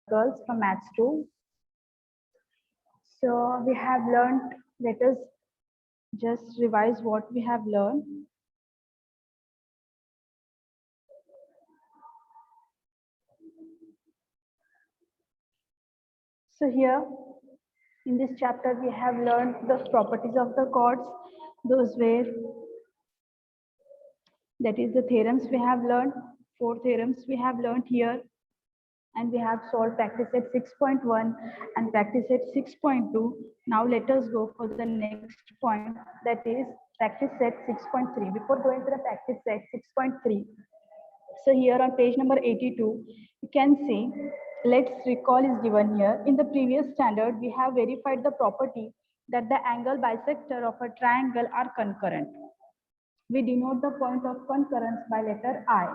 girls from Maths 2. So we have learned, let us just revise what we have learned. So here in this chapter we have learned the properties of the chords. Those were, that is the theorems we have learned, 4 theorems we have learned here. And we have solved practice set 6.1 and practice set 6.2. Now let us go for the next point, that is practice set 6.3. Before going to the practice set 6.3, so here on page number 82, you can see, let's recall is given here. In the previous standard, we have verified the property that the angle bisector of a triangle are concurrent. We denote the point of concurrence by letter I.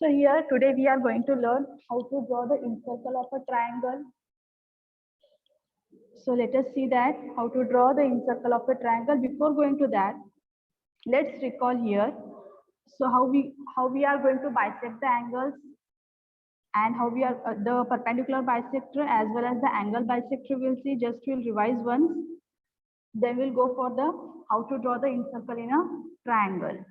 So here today we are going to learn how to draw the incircle of a triangle. So let us see that how to draw the incircle of a triangle. Before going to that, let's recall here. So how we are going to bisect the angles, and how we are the perpendicular bisector as well as the angle bisector we'll see. Just we'll revise once. Then we'll go for the how to draw the incircle in a triangle.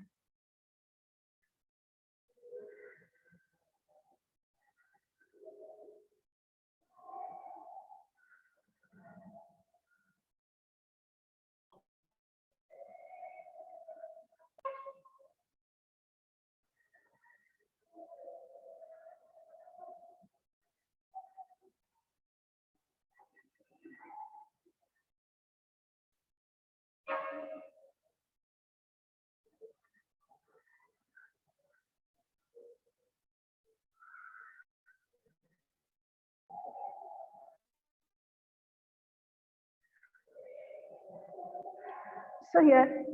So here,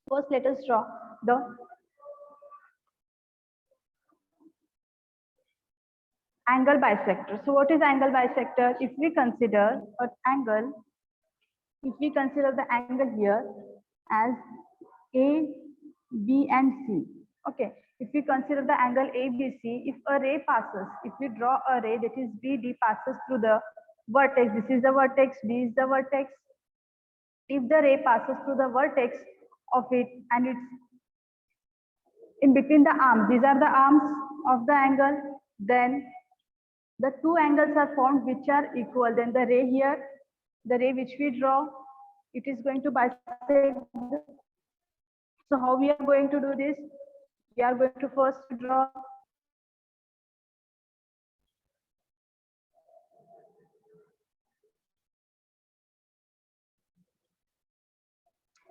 first let us draw the angle bisector. So what is angle bisector? If we consider an angle, if we consider the angle here as A, B and C. Okay. If we consider the angle ABC, if a ray passes, if we draw a ray that is BD passes through the vertex, this is the vertex, B is the vertex. If the ray passes through the vertex of it and it's in between the arms, these are the arms of the angle, then the two angles are formed which are equal. Then the ray here, the ray which we draw, it is going to bisect. So how we are going to do this? We are going to first draw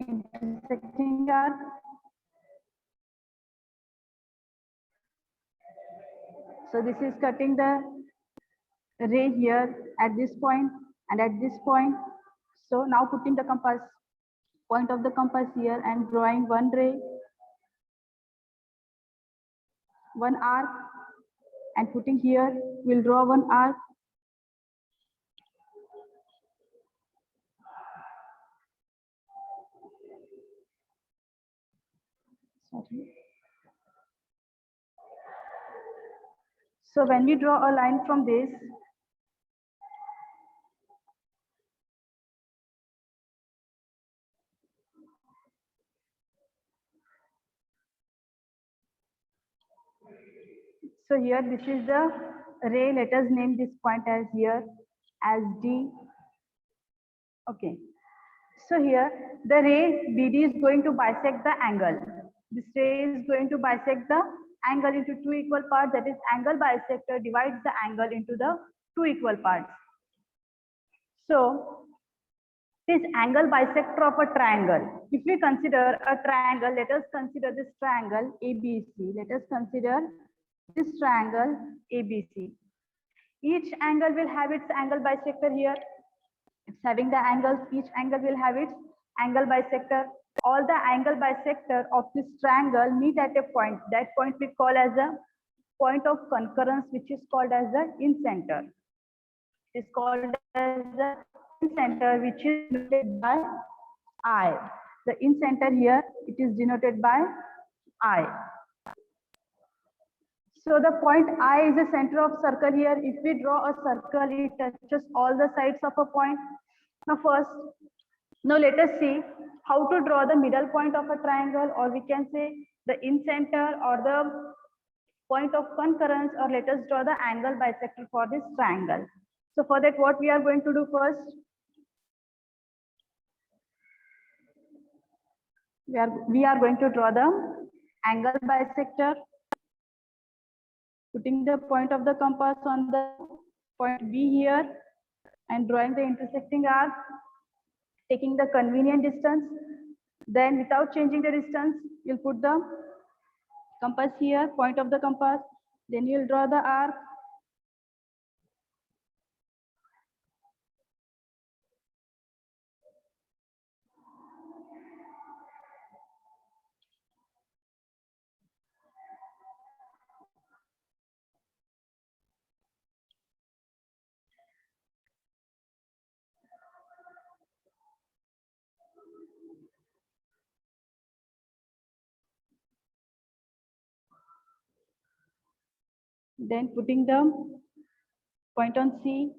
intersecting arc. So this is cutting the ray here at this point and at this point. So now putting the compass, point of the compass here and drawing one ray, one arc, and putting here, we'll draw one arc. Sorry. So when we draw a line from this, so here this is the ray. Let us name this point as here as D. Okay. So here the ray BD is going to bisect the angle. This ray is going to bisect the angle into two equal parts. That is, angle bisector divides the angle into the two equal parts. So this angle bisector of a triangle. If we consider a triangle, let us consider this triangle ABC. Let us consider this triangle ABC. Each angle will have its angle bisector here. It's having the angles. Each angle will have its angle bisector. All the angle bisector of this triangle meet at a point. That point we call as a point of concurrence, which is called as the incenter. It is called as the incenter, which is denoted by I. The incenter here, it is denoted by I. So the point I is the center of circle here. If we draw a circle, it touches all the sides of a point. Now let us see how to draw the middle point of a triangle, or we can say the in center or the point of concurrence, or let us draw the angle bisector for this triangle. So for that, what we are going to do first, we are going to draw the angle bisector, putting the point of the compass on the point B here and drawing the intersecting arc, taking the convenient distance. Then without changing the distance, you'll put the compass here, point of the compass, then you'll draw the arc. Then putting the point on C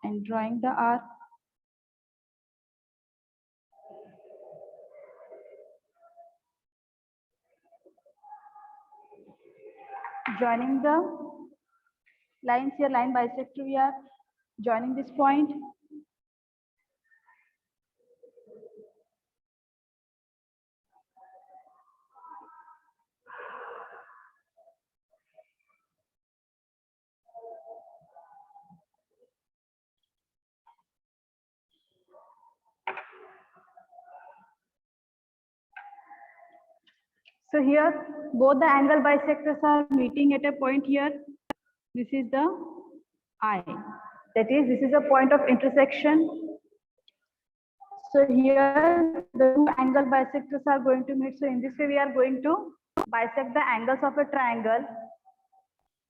and drawing the arc. Joining the lines here, line bisector, we are joining this point. So here, both the angle bisectors are meeting at a point here. This is the I. That is, this is a point of intersection. So here, the two angle bisectors are going to meet. So in this way, we are going to bisect the angles of a triangle.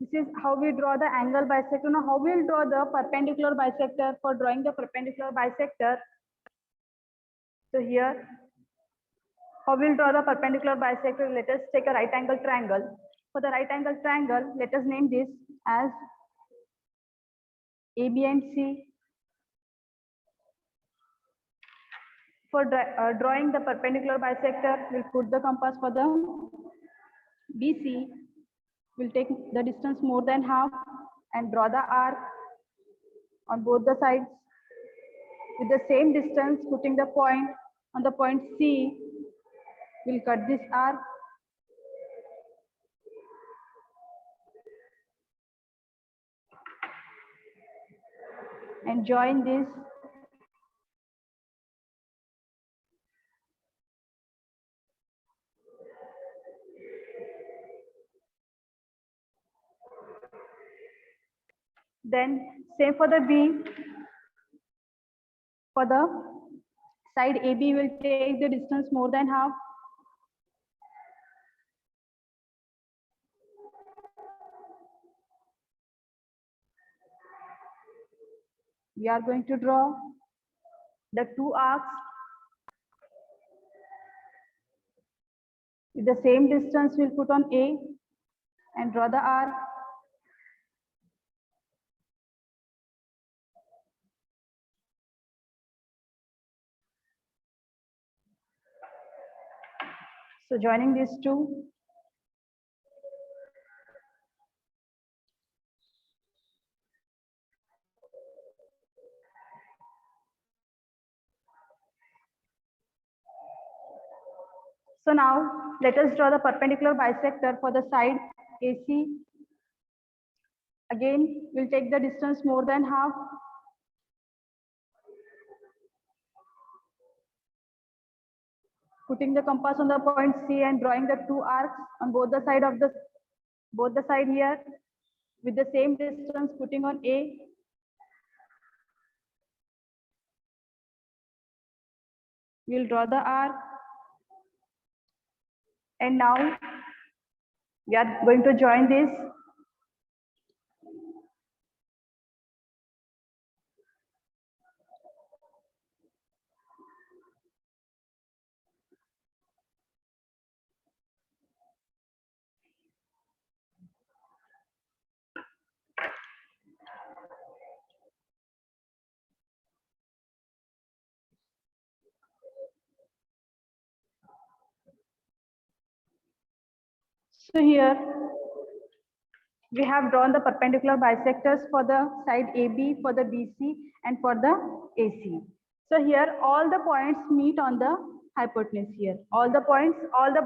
This is how we draw the angle bisector. Now, how we will draw the perpendicular bisector? For drawing the perpendicular bisector, so here, how we'll draw the perpendicular bisector? Let us take a right angle triangle. For the right angle triangle, let us name this as AB and C. For drawing the perpendicular bisector, we'll put the compass for the BC. We'll take the distance more than half and draw the arc on both the sides. With the same distance, putting the point on the point C, we'll cut this arc. And join this. Then same for the B. For the side AB, will take the distance more than half. We are going to draw the two arcs with the same distance. We'll put on A and draw the arc. So joining these two. So now let us draw the perpendicular bisector for the side AC. Again, we'll take the distance more than half. Putting the compass on the point C and drawing the two arcs on both the side here with the same distance, putting on A. We'll draw the arc. And now we are going to join this. So here we have drawn the perpendicular bisectors for the side AB, for the BC, and for the AC. So here all the points meet on the hypotenuse here. All the points, all the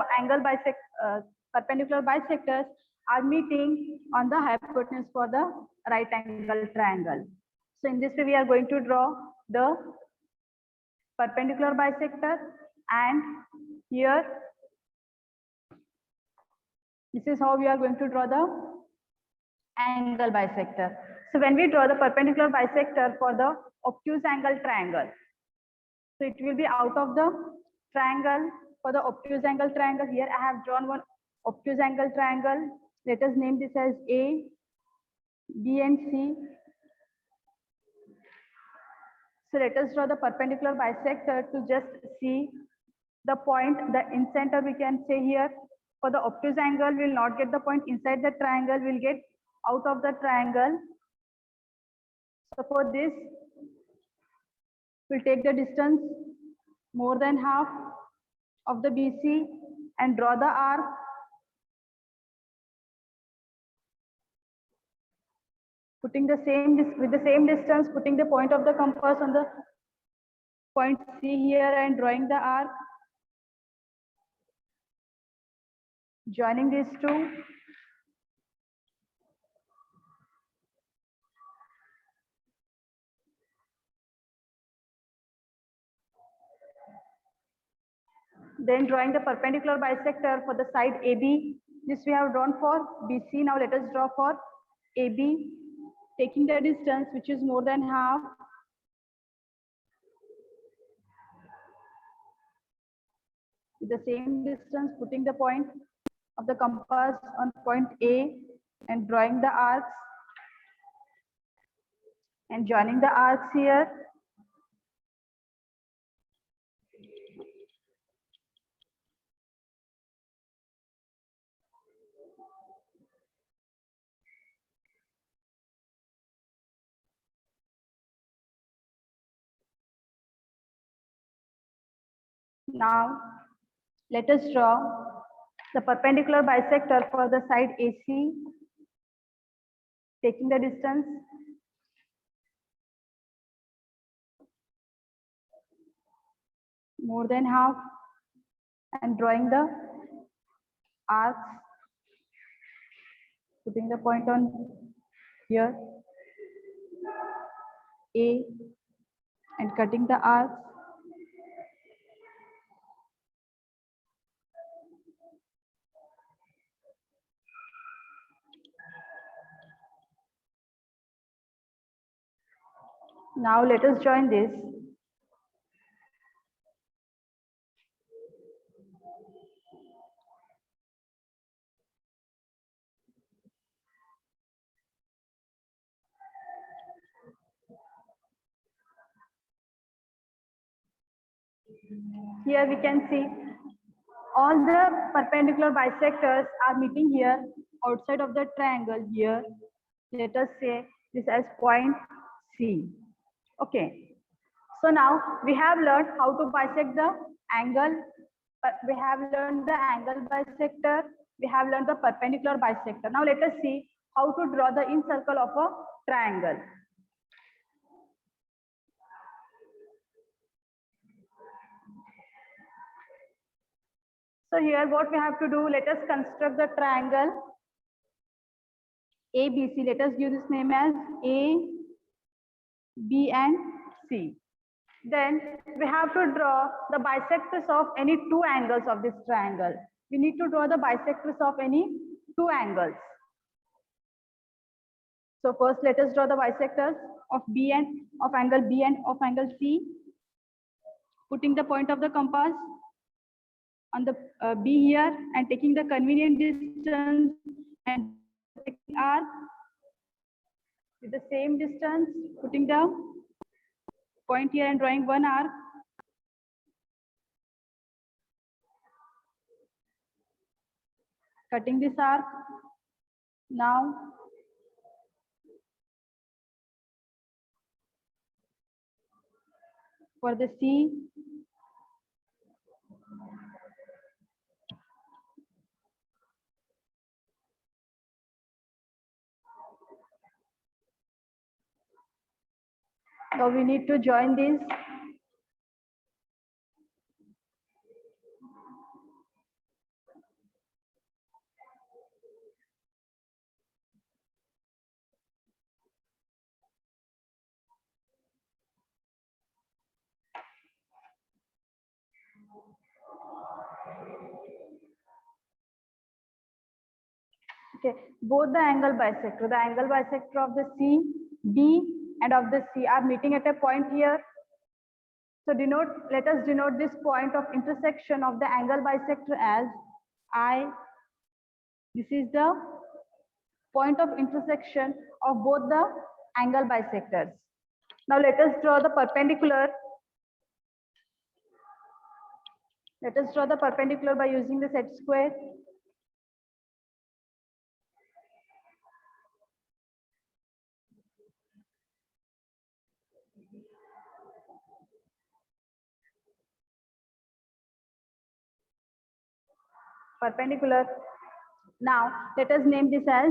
perpendicular bisectors are meeting on the hypotenuse for the right angle triangle. So in this way, we are going to draw the perpendicular bisector, and here this is how we are going to draw the angle bisector. So when we draw the perpendicular bisector for the obtuse angle triangle, so it will be out of the triangle. For the obtuse angle triangle, here I have drawn one obtuse angle triangle. Let us name this as A, B, and C. So let us draw the perpendicular bisector to just see the point, the in center we can say here. For the obtuse angle, we will not get the point inside the triangle, we will get out of the triangle. So for this, we'll take the distance more than half of the BC and draw the arc. Putting the same with the same distance, putting the point of the compass on the point C here and drawing the arc. Joining these two. Then drawing the perpendicular bisector for the side AB. This we have drawn for BC. Now let us draw for AB, taking the distance which is more than half. With the same distance, putting the point of the compass on point A and drawing the arcs and joining the arcs here. Now let us draw the perpendicular bisector for the side AC, taking the distance more than half and drawing the arcs, putting the point on here A and cutting the arcs. Now let us join this. Here we can see all the perpendicular bisectors are meeting here outside of the triangle here. Let us say this as point C. Okay. So now we have learned how to bisect the angle. We have learned the angle bisector. We have learned the perpendicular bisector. Now let us see how to draw the in circle of a triangle. So here what we have to do, let us construct the triangle ABC. Let us give this name as A, B, and C. Then we have to draw the bisectors of any two angles of this triangle. We need to draw the bisectors of any two angles. So first let us draw the bisectors of B and of angle B and of angle C. Putting the point of the compass on the B here and taking the convenient distance and taking R with the same distance, putting the point here and drawing one arc. Cutting this arc. Now for the C, Now we need to join these. Okay, both the angle bisector of the C, B, and of the C are meeting at a point here. So let us denote this point of intersection of the angle bisector as I. This is the point of intersection of both the angle bisectors. Now let us draw the perpendicular. Let us draw the perpendicular by using the set square. Perpendicular. Now let us name this as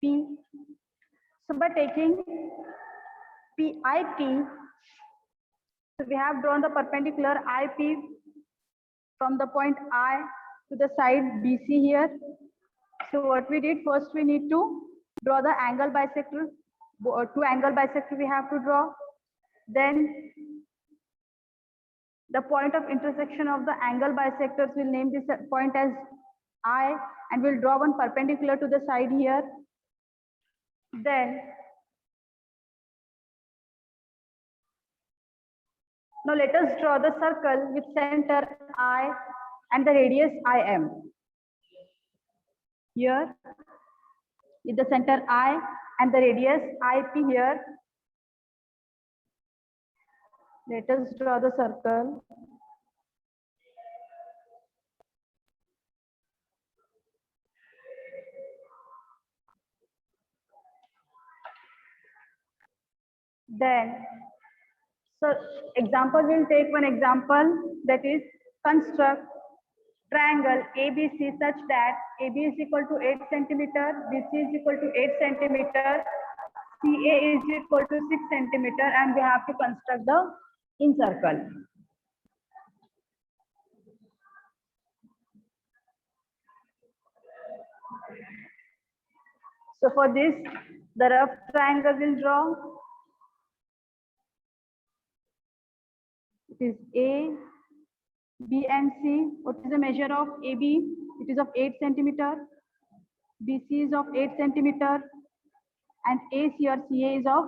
P. So by taking PIP, so we have drawn the perpendicular IP from the point I to the side BC here. So what we did, first we need to draw the angle bisector. Two angle bisector we have to draw. Then the point of intersection of the angle bisectors, will name this point as I, and we'll draw one perpendicular to the side here. Then now let us draw the circle with center I and the radius IM. Here with the center I and the radius IP here. Let us draw the circle. Then, so example, we'll take one example, that is construct triangle ABC such that AB is equal to 8 centimeter, BC is equal to 8 centimeter, CA is equal to 6 centimeter, and we have to construct the incircle. So for this, the rough triangle will draw. It is A, B and C. What is the measure of AB? It is of 8 centimeter. BC is of 8 centimeter. And AC or CA is of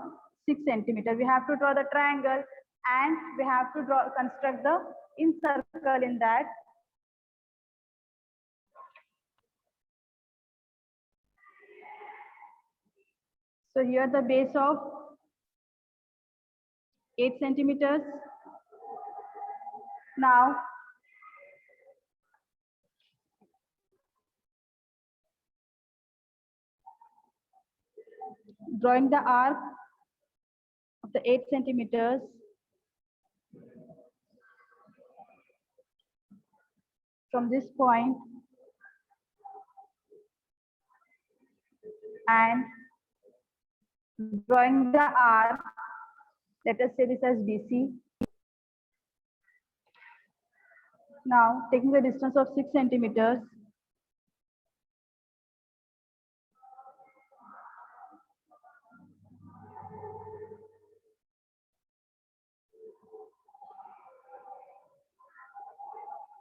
6 centimeter. We have to draw the triangle and we have to construct the incircle in that. So here the base of 8 centimeters. Now drawing the arc of the 8 centimeters. From this point and drawing the arc, let us say this as BC. Now taking the distance of 6 centimeters,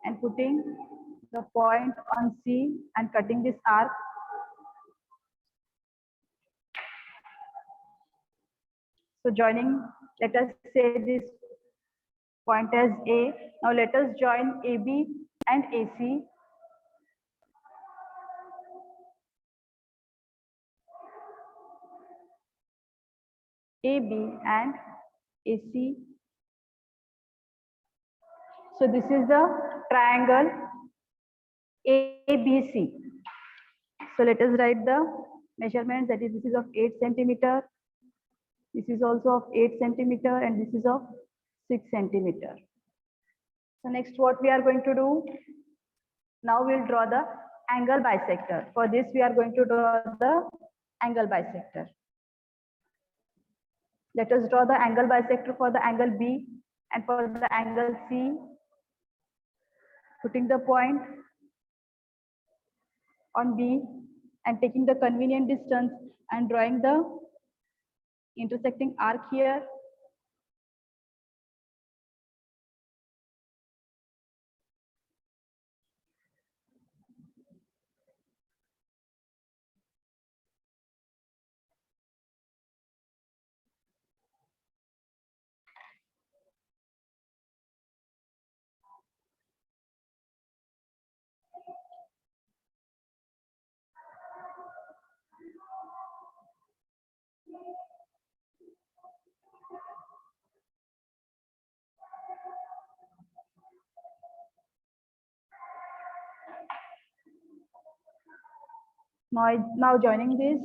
and putting the point on C and cutting this arc. So joining, let us say this point as A. Now let us join AB and AC. AB and AC. So this is the triangle ABC. So let us write the measurements, that is, this is of 8 centimeter. This is also of 8 centimeter and this is of 6 centimeter. So next what we are going to do, now we'll draw the angle bisector. For this we are going to draw the angle bisector. Let us draw the angle bisector for the angle B and for the angle C, putting the point on B and taking the convenient distance and drawing the intersecting arc here. Now joining this.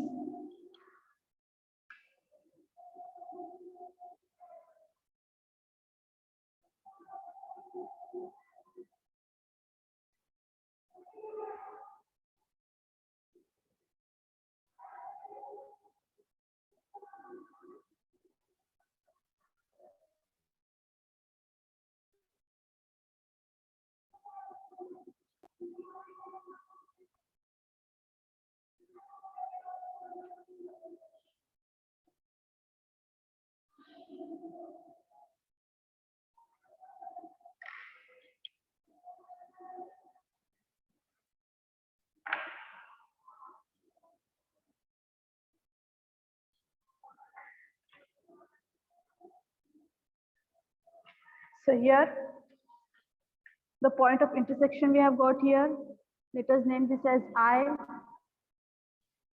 So here, the point of intersection we have got here. Let us name this as I,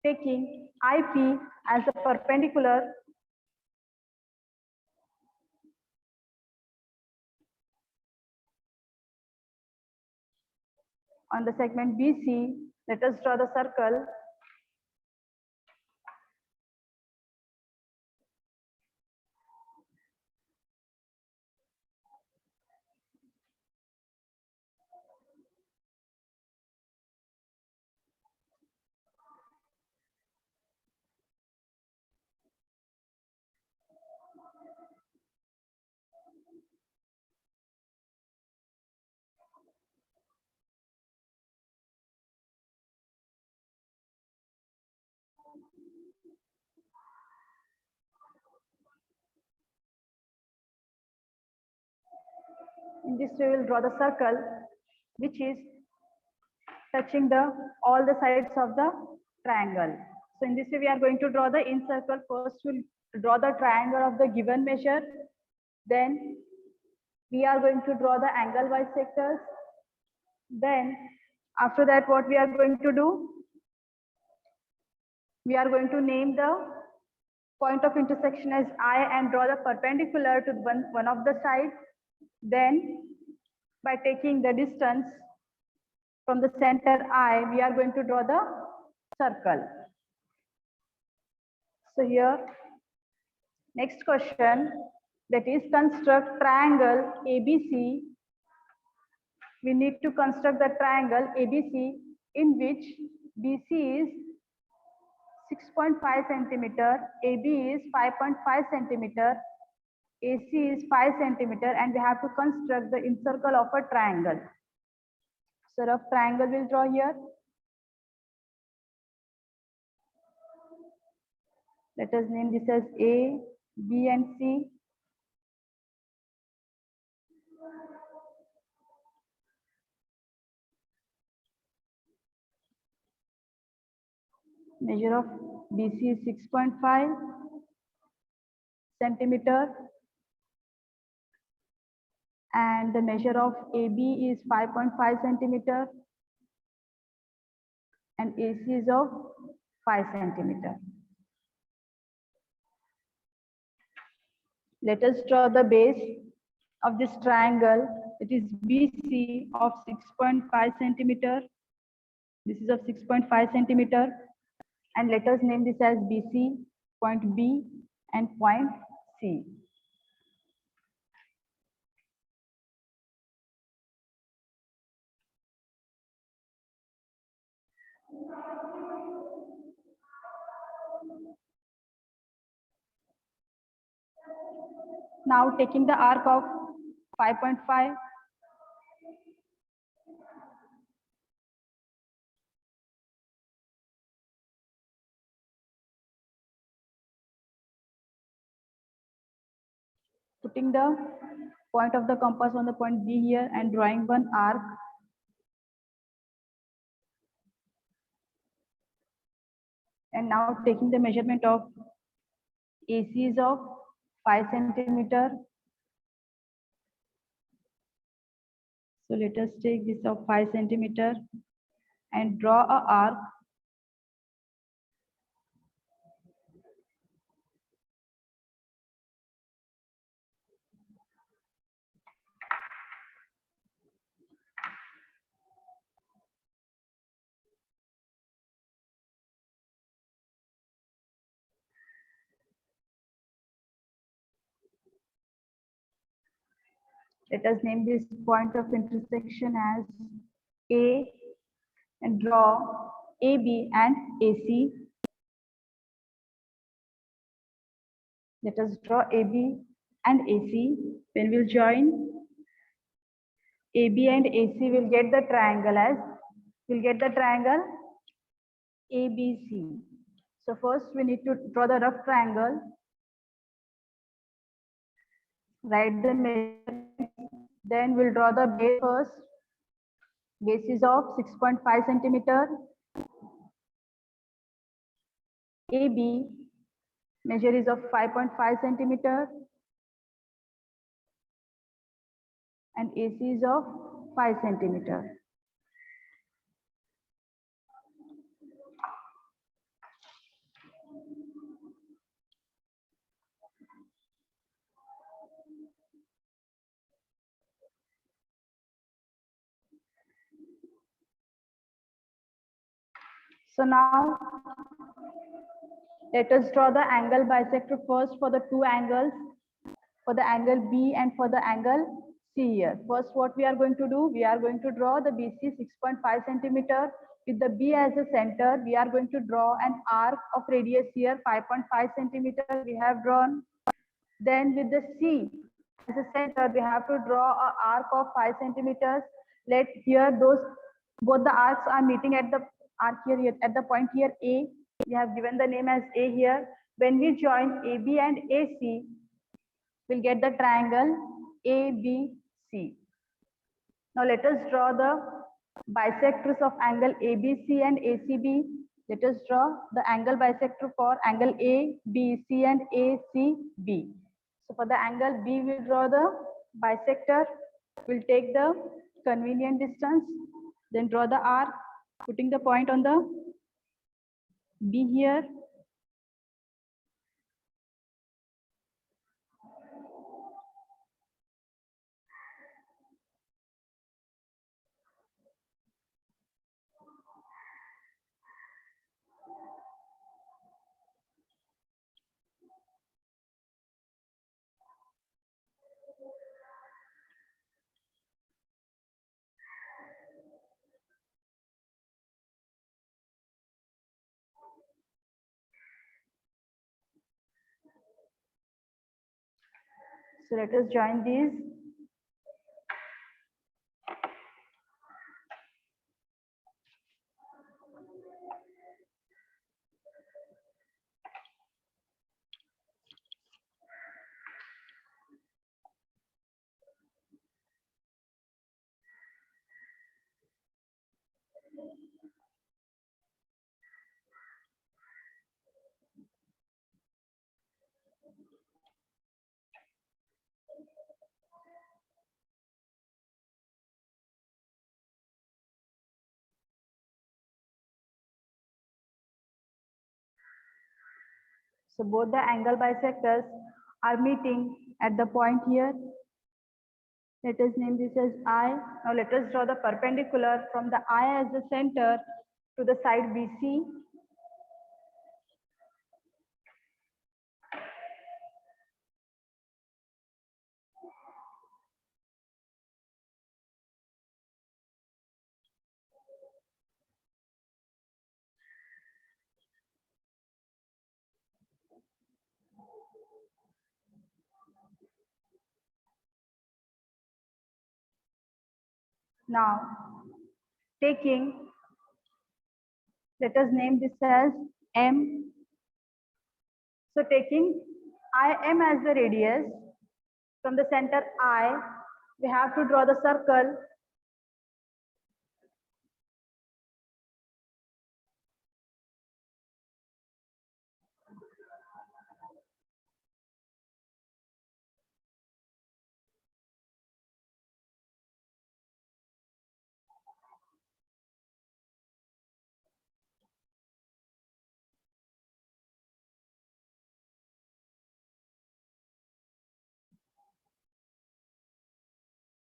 taking IP as a perpendicular on the segment BC. Let us draw the circle. In this way, we will draw the circle, which is touching the all the sides of the triangle. So in this way, we are going to draw the in circle. First, we'll draw the triangle of the given measure. Then we are going to draw the angle bisectors. Then after that, what we are going to do? We are going to name the point of intersection as I and draw the perpendicular to one of the sides. Then by taking the distance from the center I, we are going to draw the circle. So here, next question, that is construct triangle ABC. We need to construct the triangle ABC in which BC is 6.5 centimeter, AB is 5.5 centimeter, AC is 5 centimeter, and we have to construct the incircle of a triangle. So rough triangle we'll draw here. Let us name this as A, B, and C. Measure of BC is 6.5 centimeter and the measure of AB is 5.5 centimeter and AC is of 5 centimeter. Let us draw the base of this triangle. It is BC of 6.5 centimeter. This is of 6.5 centimeter. And let us name this as BC, point B and point C. Now taking the arc of 5.5, putting the point of the compass on the point B here and drawing one arc. And now taking the measurement of AC is of 5 centimeter. So let us take this of 5 centimeter and draw a arc. Let us name this point of intersection as A and draw AB and AC. Let us draw AB and AC. When we'll join AB and AC, we'll get the triangle ABC. So first we need to draw the rough triangle. Write the measurement. Then we'll draw the base first. Base is of 6.5 centimeter. AB measure is of 5.5 centimeter. And AC is of 5 centimeter. So now let us draw the angle bisector first for the two angles, for the angle B and for the angle C here. First, what we are going to do, we are going to draw the BC 6.5 centimeter. With the B as a center, we are going to draw an arc of radius here 5.5 centimeter we have drawn. Then with the C as a center, we have to draw an arc of 5 centimeters. Let here both the arcs are meeting at the arc here at the point here A. We have given the name as A here. When we join AB and AC, we'll get the triangle ABC. Now let us draw the bisectors of angle ABC and ACB. Let us draw the angle bisector for angle ABC and ACB. So for the angle B, we'll draw the bisector. We'll take the convenient distance, then draw the arc, putting the point on the B here. So let us join these. So both the angle bisectors are meeting at the point here. Let us name this as I. Now let us draw the perpendicular from the I as the center to the side BC. Now, taking, let us name this as M. So taking IM as the radius, from the center I, we have to draw the circle.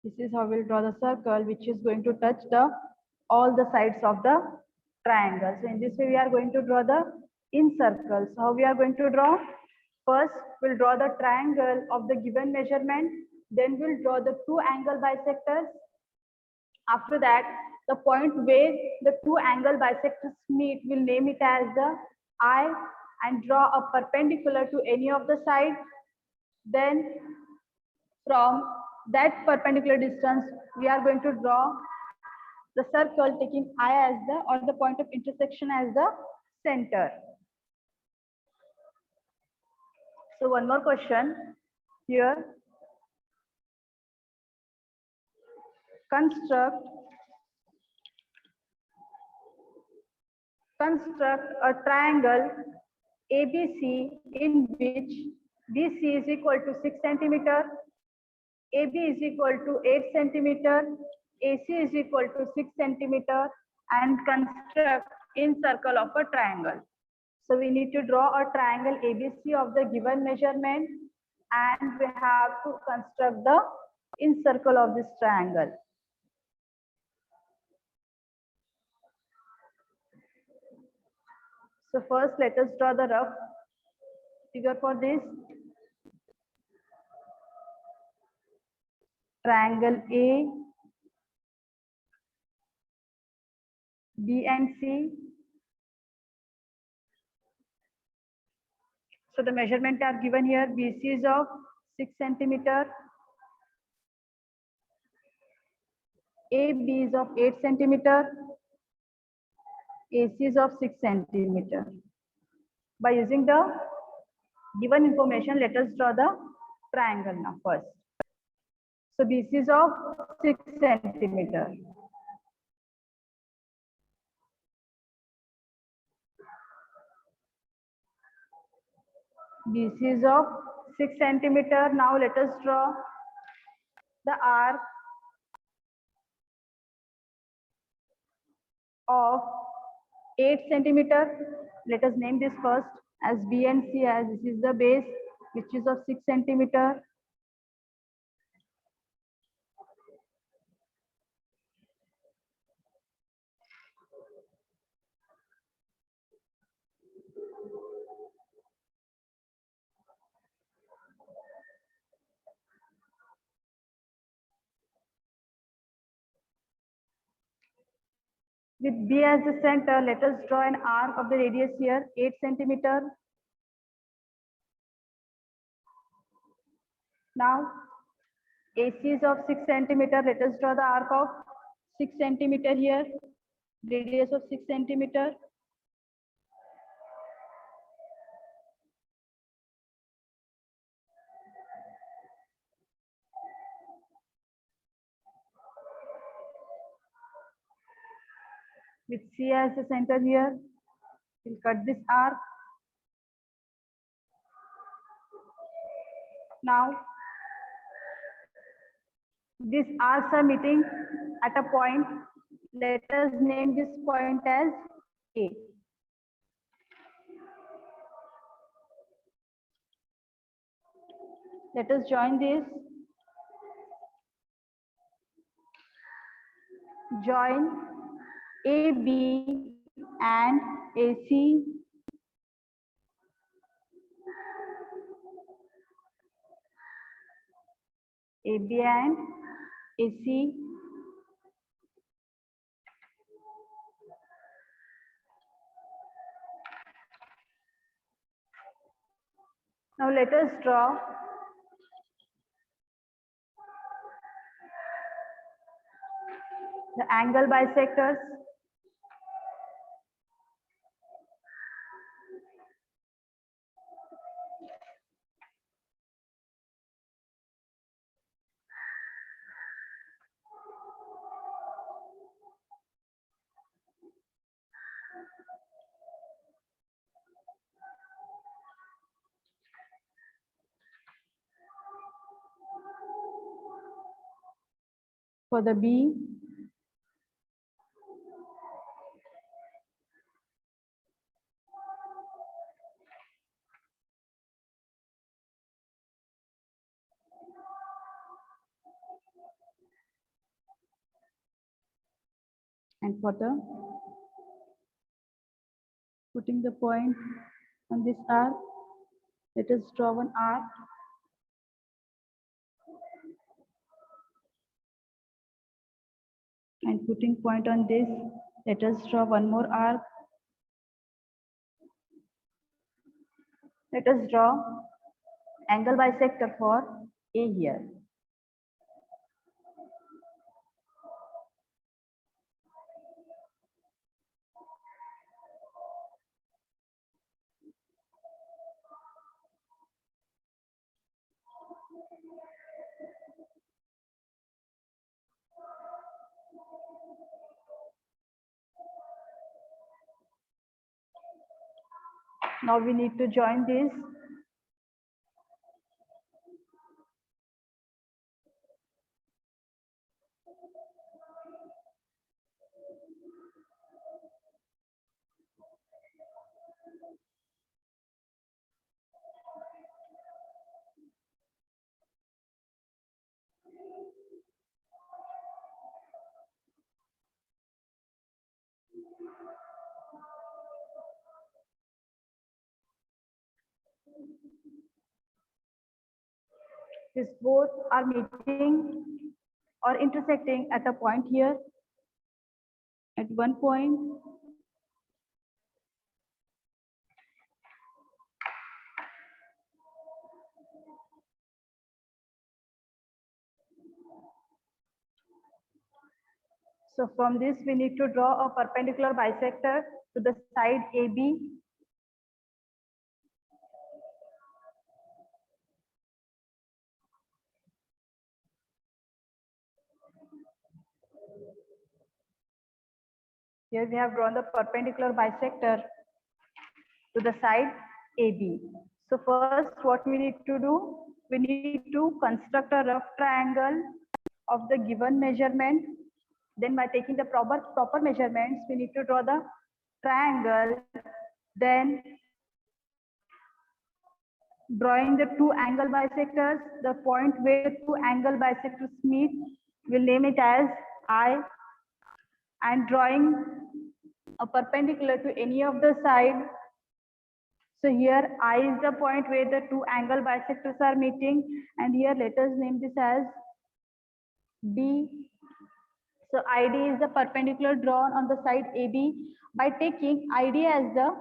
This is how we'll draw the circle, which is going to touch the all the sides of the triangle. So in this way, we are going to draw the in circles. So how we are going to draw? First, we'll draw the triangle of the given measurement. Then we'll draw the two angle bisectors. After that, the point where the two angle bisectors meet, we'll name it as the I and draw a perpendicular to any of the sides. Then from that perpendicular distance, we are going to draw the circle taking I as the or the point of intersection as the center. So one more question here. Construct a triangle ABC in which BC is equal to 6 centimeter, AB is equal to 8 centimeter, AC is equal to 6 centimeter, and construct in circle of a triangle. So we need to draw a triangle ABC of the given measurement and we have to construct the in circle of this triangle. So first let us draw the rough figure for this. Triangle A, B and C. So the measurement are given here. BC is of 6 centimeter, AB is of 8 centimeter, AC is of 6 centimeter. By using the given information, let us draw the triangle now first. So BC is of 6 centimeter. BC is of 6 centimeter. Now let us draw the arc of 8 centimeter. Let us name this first as B and C, as this is the base which is of 6 centimeter. With B as the center, let us draw an arc of the radius here, 8 centimeter. Now, AC is of 6 centimeter. Let us draw the arc of 6 centimeter here, radius of 6 centimeter. With C as the center here, we'll cut this arc. Now, these arcs are meeting at a point. Let us name this point as A. Let us join this. Join AB and AC. AB and AC. Now let us draw the angle bisectors. For the B, and for the putting the point on this arc, let us draw one arc. And putting point on this, let us draw one more arc. Let us draw angle bisector for A here. Now we need to join this. These both are meeting or intersecting at a point here, at one point. So from this, we need to draw a perpendicular bisector to the side AB. Here we have drawn the perpendicular bisector to the side AB. So first, what we need to do, we need to construct a rough triangle of the given measurement. Then by taking the proper measurements, we need to draw the triangle. Then drawing the two angle bisectors, the point where two angle bisectors meet, we'll name it as I, and drawing a perpendicular to any of the side. So here I is the point where the two angle bisectors are meeting, and here let us name this as D. So ID is the perpendicular drawn on the side AB. By taking ID as the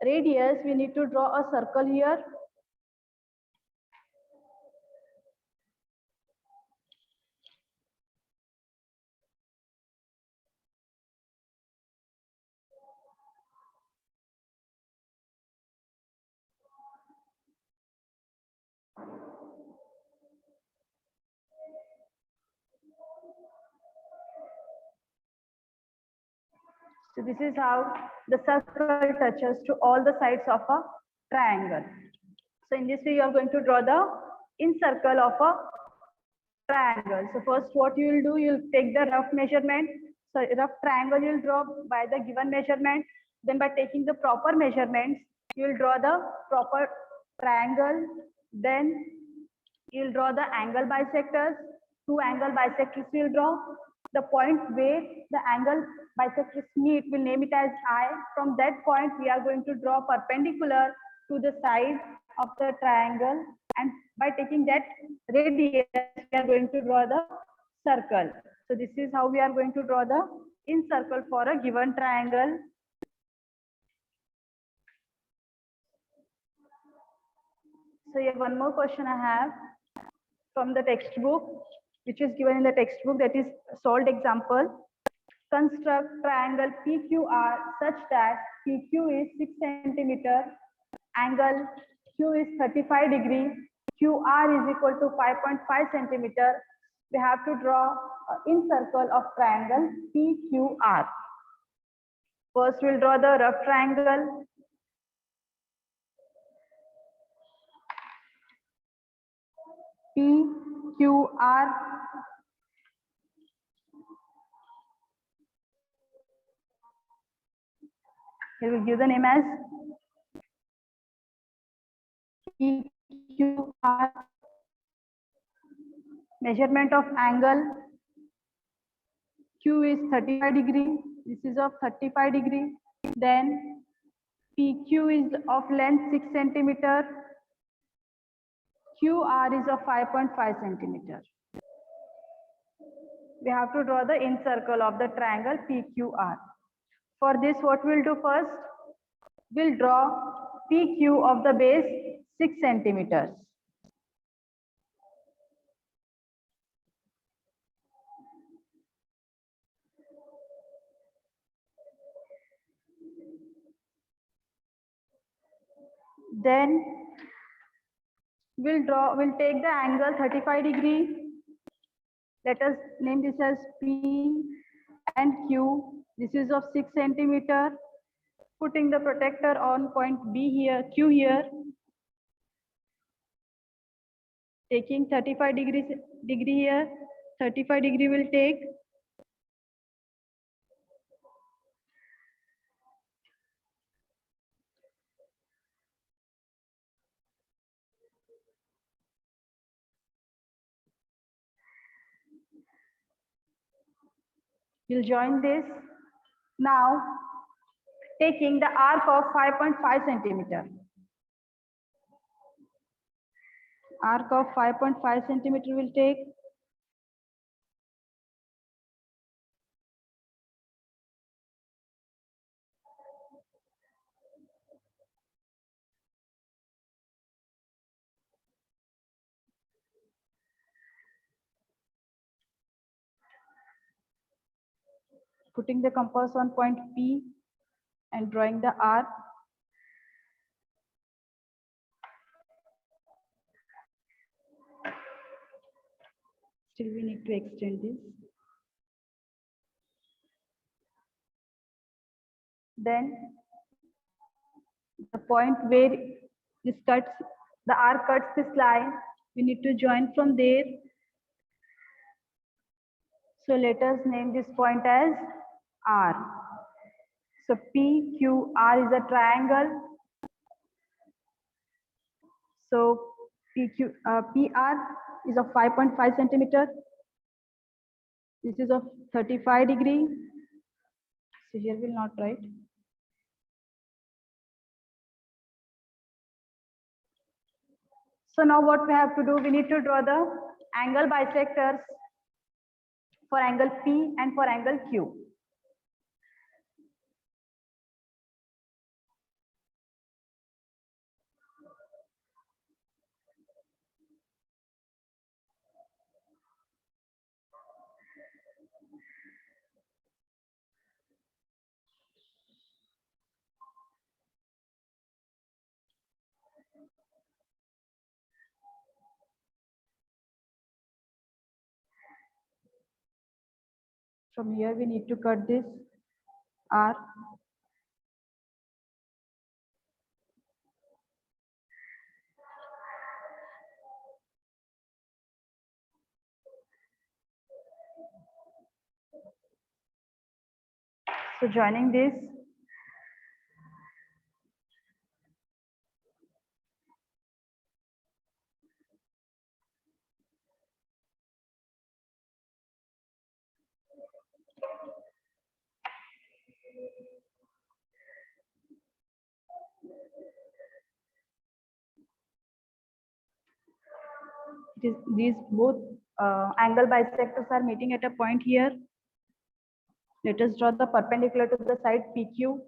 radius, we need to draw a circle here. So this is how the circle touches to all the sides of a triangle. So in this way, you are going to draw the incircle of a triangle. So first what you will do, you will take the rough measurement. So rough triangle you will draw by the given measurement. Then by taking the proper measurements, you will draw the proper triangle. Then you will draw the angle bisectors. Two angle bisectors you will draw. The point where the angle bisectors meet, we'll name it as I. From that point, we are going to draw perpendicular to the side of the triangle, and by taking that radius, we are going to draw the circle. So this is how we are going to draw the incircle for a given triangle. So here one more question I have from the textbook. which is given in the textbook, that is solved example. Construct triangle PQR such that PQ is 6 centimeter, angle Q is 35 degree, QR is equal to 5.5 centimeter. We have to draw in circle of triangle PQR. First, we'll draw the rough triangle. PQR. Here we'll give the name as PQR. Measurement of angle. Q is 35 degree. This is of 35 degree. Then PQ is of length 6 centimeter. QR is of 5.5 centimeter. We have to draw the incircle of the triangle PQR. For this, what we'll do first? We'll draw PQ of the base 6 centimeters. Then we'll take the angle 35 degree. Let us name this as P and Q. This is of 6 centimeter. Putting the protector on point B here, Q here. Taking 35 degree here. 35 degree will take. We'll join this. Now, taking the arc of 5.5 centimeter. Arc of 5.5 centimeter will take. Putting the compass on point P and drawing the arc. Still we need to extend this. Then the point where this cuts, the arc cuts this line, we need to join from there. So let us name this point as R. So PQR is a triangle. So PR is of 5.5 centimeter. This is of 35 degree. So here we'll not write. So now what we have to do, we need to draw the angle bisectors for angle P and for angle Q. From here we need to cut this R. So joining this, it is these both angle bisectors are meeting at a point here. Let us draw the perpendicular to the side PQ.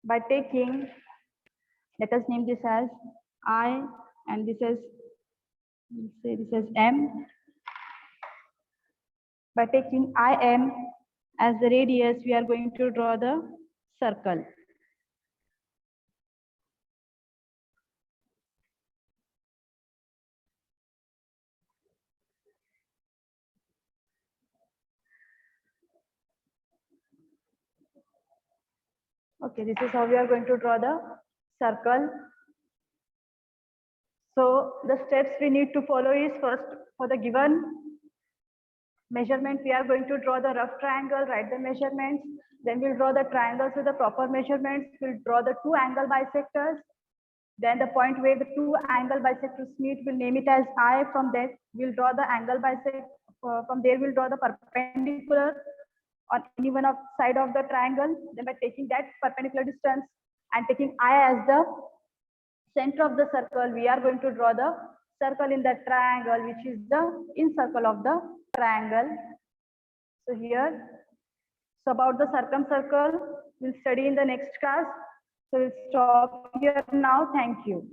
by taking, let us name this as I, and this is, let's say this is M. By taking IM as the radius, we are going to draw the circle. Okay, this is how we are going to draw the circle. So the steps we need to follow is, first, for the given measurement, we are going to draw the rough triangle, write the measurements. Then we'll draw the triangles with the proper measurements. We'll draw the two angle bisectors. Then the point where the two angle bisectors meet, we'll name it as I. From there, we'll draw the angle bisect. From there, we'll draw the perpendicular on any one of side of the triangle. Then by taking that perpendicular distance and taking I as the center of the circle, we are going to draw the circle in the triangle, which is the in circle of the triangle. So here, so about the circumcircle, we'll study in the next class. So we'll stop here now. Thank you.